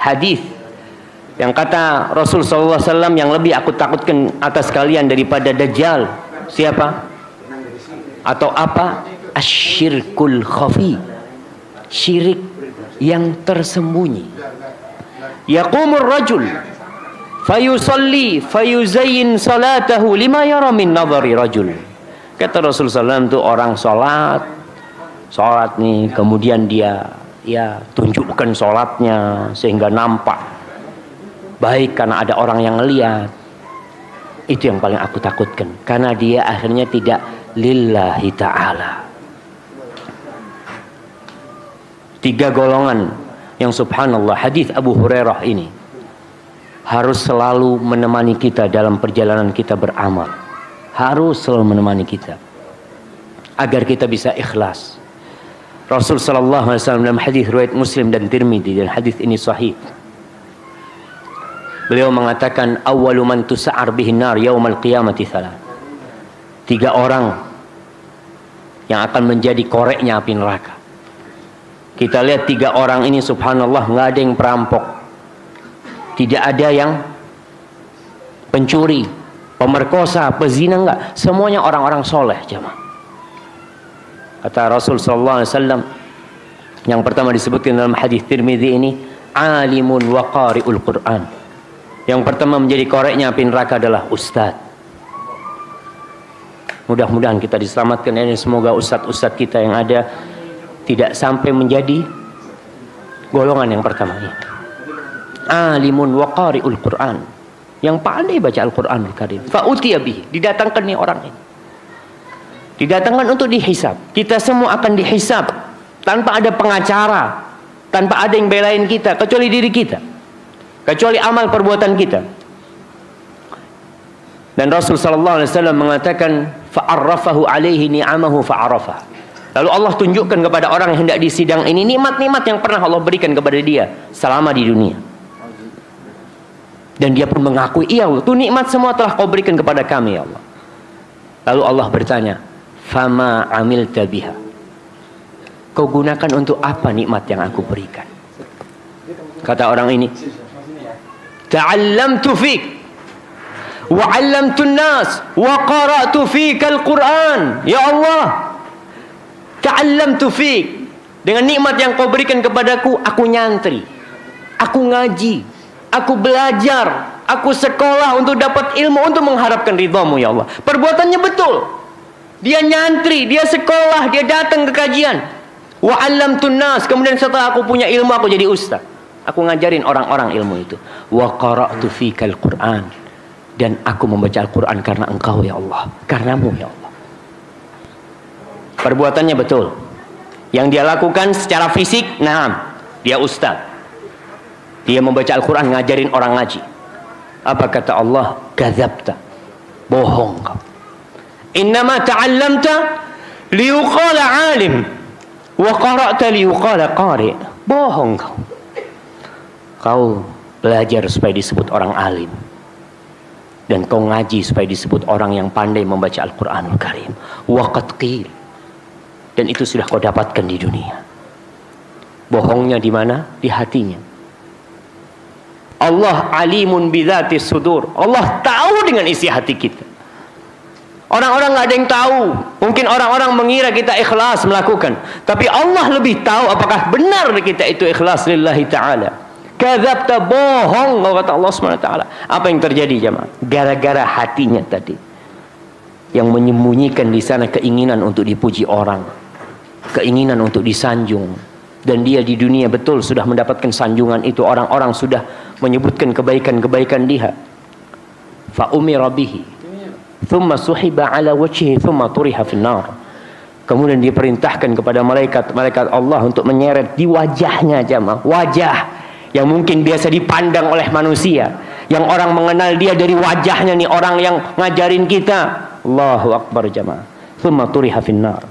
hadis yang kata Rasul SAW, yang lebih aku takutkan atas kalian daripada Dajjal siapa? Atau apa? Asyirkul khafi, syirik yang tersembunyi. Yaqumur rajul fayusalli fayuzayyin salatahu lima yara min nadhari rajul. Kata Rasul SAW itu orang sholat nih, kemudian dia tunjukkan sholatnya sehingga nampak baik karena ada orang yang ngelihat. Itu yang paling aku takutkan, karena dia akhirnya tidak lillahi ta'ala. 3 golongan yang subhanallah, hadis Abu Hurairah ini harus selalu menemani kita dalam perjalanan kita beramal. Harus selalu menemani kita agar kita bisa ikhlas. Rasul sallallahu alaihi wasallam dalam hadis riwayat Muslim dan Tirmidzi, dan hadis ini sahih, beliau mengatakan awwalu man tusa'ar bihin nar yaumal qiyamati salat. 3 orang yang akan menjadi koreknya api neraka. Kita lihat 3 orang ini subhanallah, nggak ada yang perampok, tidak ada yang pencuri, pemerkosa, pezina, enggak. Semuanya orang-orang soleh jemaah. Kata Rasul sallallahu alaihi wasallam, yang pertama disebutkan dalam hadis Tirmidzi ini, alimun wa qari'ul Qur'an. Yang pertama menjadi koreknya api neraka adalah ustadz. Mudah-mudahan kita diselamatkan, dan semoga ustadz-ustadz kita yang ada tidak sampai menjadi golongan yang pertama ini. Alimun wa qari'ul Qur'an, yang pandai baca Al-Qur'anul Karim. Fa utiya bihi, didatangkan nih orang ini. Didatangkan untuk dihisab. Kita semua akan dihisab tanpa ada pengacara, tanpa ada yang belain kita kecuali diri kita, kecuali amal perbuatan kita. Dan Rasul sallallahu alaihi wasallam mengatakan fa'arrafahu alaihi ni'amahu fa'arafah. Lalu Allah tunjukkan kepada orang yang hendak disidang ini nikmat-nikmat yang pernah Allah berikan kepada dia selama di dunia. Dan dia pun mengakui, iya Allah, itu nikmat semua telah kau berikan kepada kami ya Allah. Lalu Allah bertanya, fama amilta biha, kau gunakan untuk apa nikmat yang aku berikan? Kata orang ini, ta'allamtu fik wa 'allamtu an-nas wa qara'tu fika al-Qur'an. Ya Allah, ta'allamtu fik, dengan nikmat yang kau berikan kepadaku, aku nyantri, aku ngaji, aku belajar, aku sekolah untuk dapat ilmu, untuk mengharapkan ridhamu ya Allah. Perbuatannya betul, dia nyantri, dia sekolah, dia datang ke kajian. Wa 'allamtun nas, kemudian setelah aku punya ilmu, aku jadi ustaz, aku ngajarin orang-orang ilmu itu. Wa qara'tu fikal Qur'an, dan aku membaca Al-Quran karena engkau ya Allah, karenamu ya Allah. Perbuatannya betul, yang dia lakukan secara fisik, nah, dia ustaz, dia membaca Al-Quran, ngajarin orang ngaji. Apa kata Allah? Kadzabta, bohong kau. Innama ta'allamta liyuqala alim wa qara'ta liyuqala qari'. Bohong kau. Kau belajar supaya disebut orang alim, dan kau ngaji supaya disebut orang yang pandai membaca Al-Quranul Karim. Wa qad qil, dan itu sudah kau dapatkan di dunia. Bohongnya di mana? Di hatinya. Allah alimun bidzatis sudur, Allah tahu dengan isi hati kita. Orang-orang nggak ada yang tahu. Mungkin orang-orang mengira kita ikhlas melakukan, tapi Allah lebih tahu apakah benar kita itu ikhlas lillahi ta'ala. Kadzabta, bohong, kata Allah SWT. Apa yang terjadi jemaah? Gara-gara hatinya tadi, yang menyembunyikan di sana keinginan untuk dipuji orang, keinginan untuk disanjung. Dan dia di dunia betul sudah mendapatkan sanjungan itu. Orang-orang sudah menyebutkan kebaikan-kebaikan dia. Fa umira bihi thumma suhiba ala wajhihi thumma turiha finnar. Kemudian diperintahkan kepada malaikat Allah untuk menyeret di wajahnya jemaah. Wajah yang mungkin biasa dipandang oleh manusia, yang orang mengenal dia dari wajahnya nih, orang yang ngajarin kita. Allahu Akbar jemaah. Thumma turiha finnar.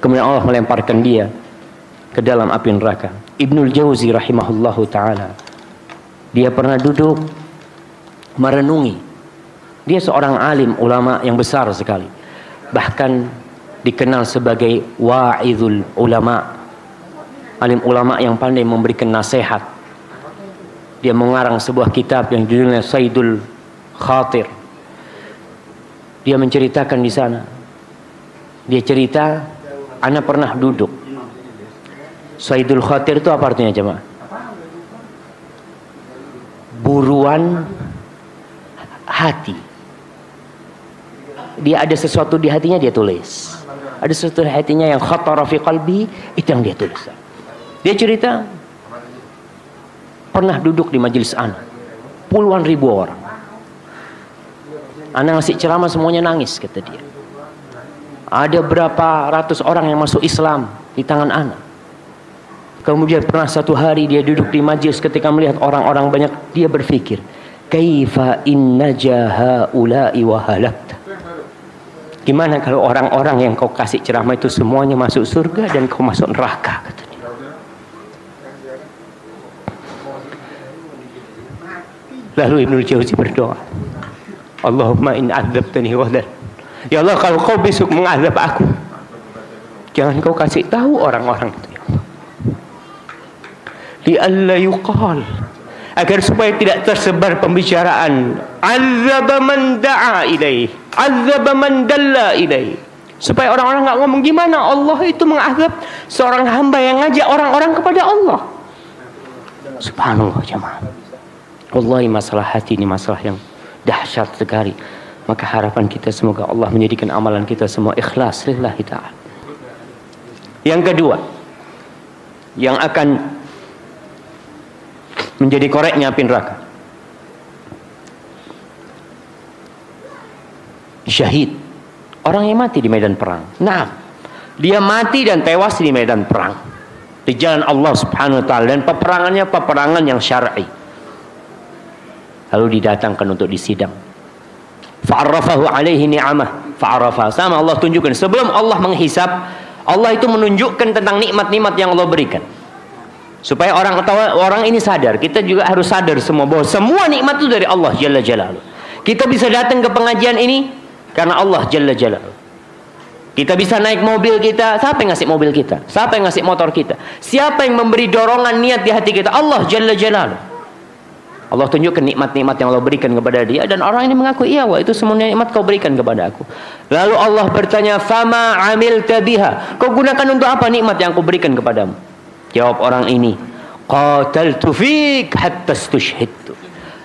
Kemudian Allah melemparkan dia ke dalam api neraka. Ibnul Jauzi rahimahullahu ta'ala, dia pernah duduk merenungi. Dia seorang alim ulama yang besar sekali, bahkan dikenal sebagai wa'idhul ulama, alim ulama yang pandai memberikan nasihat Dia mengarang sebuah kitab yang judulnya Saidul Khatir. Dia menceritakan di sana. Dia cerita, ana pernah duduk. Saidul Khatir itu apa artinya jemaah? Buruan hati. Dia ada sesuatu di hatinya, dia tulis. Ada sesuatu di hatinya yang khatara fi qalbi, itu yang dia tulis. Dia cerita pernah duduk di majelis ana, puluhan ribu orang. Ana ngasih ceramah semuanya nangis, kata dia. Ada berapa ratus orang yang masuk Islam di tangan ana. Kemudian pernah satu hari dia duduk di majelis, ketika melihat orang-orang banyak, dia berpikir, kaifa in najaha ulai wa halakta. Gimana kalau orang-orang yang kau kasih ceramah itu semuanya masuk surga dan kau masuk neraka, kata dia. Lalu Ibnu Jauzi berdoa, Allahumma in adzabtani ghadan. Ya Allah, kalau kau besok mengazab aku, jangan kau kasih tahu orang-orang itu. Li'alla yuqal, agar supaya tidak tersebar pembicaraan azaba man da'a ilaih, azaba man dalla ilaih, supaya orang-orang enggak ngomong gimana Allah itu mengazab seorang hamba yang ngajak orang-orang kepada Allah. Subhanallah jemaah. Wallahi masalah hati ini masalah yang dahsyat sekali. Maka harapan kita semoga Allah menjadikan amalan kita semua ikhlas lillahi ta'ala. Yang kedua, yang akan menjadi koreknya api neraka, syahid, orang yang mati di medan perang. Nah, dia mati dan tewas di medan perang di jalan Allah Subhanahu wa taala, dan peperangannya peperangan yang syar'i. Lalu didatangkan untuk disidang. Fa'arrafahu alaihi ni'amah fa'arrafa. Sama Allah tunjukkan, sebelum Allah menghisab, Allah itu menunjukkan tentang nikmat-nikmat yang Allah berikan, supaya orang ini sadar. Kita juga harus sadar semua bahwa semua nikmat itu dari Allah Jalla Jalaluh. Kita bisa datang ke pengajian ini karena Allah Jalla Jalaluh. Kita bisa naik mobil kita, siapa yang ngasih mobil kita? Siapa yang ngasih motor kita? Siapa yang memberi dorongan niat di hati kita? Allah Jalla Jalaluh. Allah tunjukkan nikmat-nikmat yang Allah berikan kepada dia, dan orang ini mengaku, iya wah, itu semua nikmat kau berikan kepada aku. Lalu Allah bertanya, fama amilta biha, kau gunakan untuk apa nikmat yang aku berikan kepadamu? Jawab orang ini, qataltu fik hatta stushhidtu.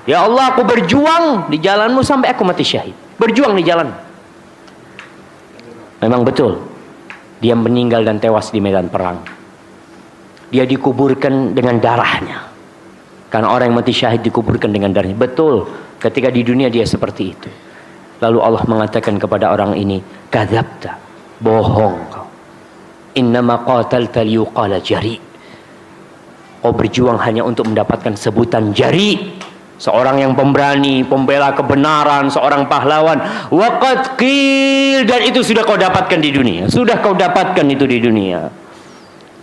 Ya Allah, aku berjuang di jalanmu sampai aku mati syahid. Berjuang di jalan. Memang betul, dia meninggal dan tewas di medan perang. Dia dikuburkan dengan darahnya. Karena orang yang mati syahid dikuburkan dengan darahnya. Betul, ketika di dunia dia seperti itu. Lalu Allah mengatakan kepada orang ini, kadzabta, bohong kau. Innama qatalta liyuqala jari. Kau berjuang hanya untuk mendapatkan sebutan jari, seorang yang pemberani, pembela kebenaran, seorang pahlawan. Waqad qil, dan itu sudah kau dapatkan di dunia. Sudah kau dapatkan itu di dunia.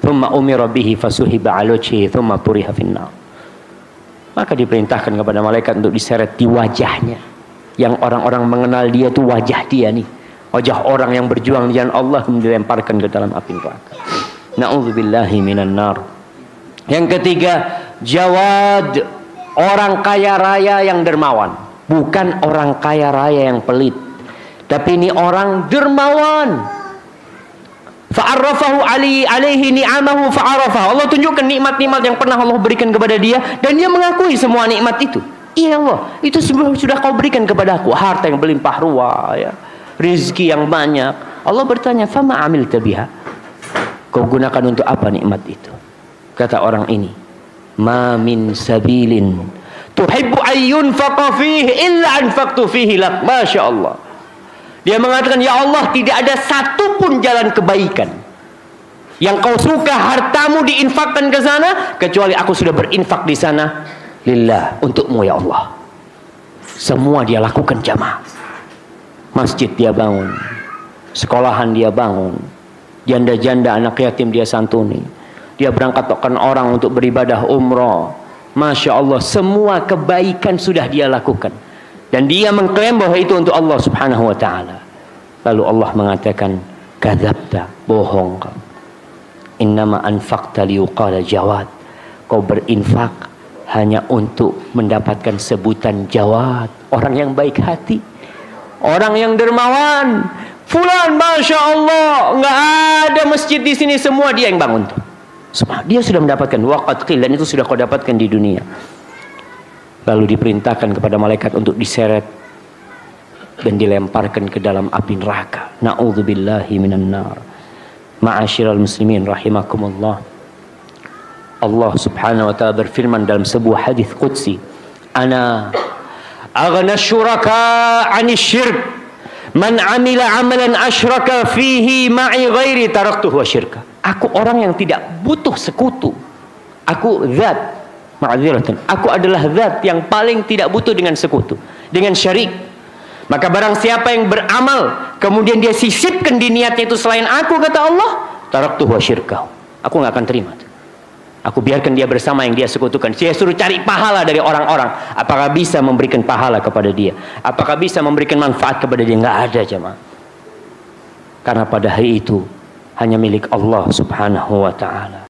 Thumma umira bihi fasuhiba ala wajhihi thumma turiha finnar. Maka diperintahkan kepada malaikat untuk diseret di wajahnya, yang orang-orang mengenal dia itu wajah dia nih, wajah orang yang berjuang di jalan Allah, kemudian dilemparkan ke dalam api neraka. Na'udzubillahi minan nar. Yang ketiga, jawad, orang kaya raya yang dermawan. Bukan orang kaya raya yang pelit, tapi ini orang dermawan. Fa'arrafahu alaihi ni'amahu fa'arafa. Allah tunjukkan nikmat-nikmat yang pernah Allah berikan kepada dia, dan dia mengakui semua nikmat itu. Iya Allah, itu sudah kau berikan kepada aku, harta yang berlimpah ruah, ya, rezeki yang banyak. Allah bertanya, fama amilta biha, kau gunakan untuk apa nikmat itu? Kata orang ini, ma min sabilin tuhibbu ayyun faqa fihi illa anfaqtu fihi lak. Masya Allah. Dia mengatakan, ya Allah, tidak ada satupun jalan kebaikan yang kau suka hartamu diinfakkan ke sana, kecuali aku sudah berinfak di sana lillah, untukmu ya Allah. Semua dia lakukan jamaah. Masjid dia bangun, sekolahan dia bangun, janda-janda anak yatim dia santuni, dia berangkatkan orang untuk beribadah umrah. Masya Allah, semua kebaikan sudah dia lakukan, dan dia mengklaim bahwa itu untuk Allah Subhanahu wa ta'ala. Lalu Allah mengatakan, kadzabta, bohong kau. Innama anfaqta liyuqala jawad, kau berinfak hanya untuk mendapatkan sebutan jawad, orang yang baik hati, orang yang dermawan. Fulan, masya Allah, nggak ada masjid di sini, semua dia yang bangun tuh. Dia sudah mendapatkan waqad qil, dan itu sudah kau dapatkan di dunia. Lalu diperintahkan kepada malaikat untuk diseret dan dilemparkan ke dalam api neraka. Na'udzubillahi minan nar. Ma'asyiral muslimin rahimakumullah. Allah subhanahu wa ta'ala berfirman dalam sebuah hadis qudsi, ana aghna syuraka 'ani syirk, man 'amila 'amalan asyraka fihi ma'i ghairi taraktuhu wa syirka. Aku orang yang tidak butuh sekutu. Aku zat, ma'adziratan, aku adalah zat yang paling tidak butuh dengan sekutu, dengan syarik. Maka barang siapa yang beramal kemudian dia sisipkan di niatnya itu selain aku, kata Allah, taraktuhu wa syirkahu, aku nggak akan terima. Aku biarkan dia bersama yang dia sekutukan. Saya suruh cari pahala dari orang-orang. Apakah bisa memberikan pahala kepada dia? Apakah bisa memberikan manfaat kepada dia? Nggak ada, jemaah. Karena pada hari itu hanya milik Allah subhanahu wa ta'ala.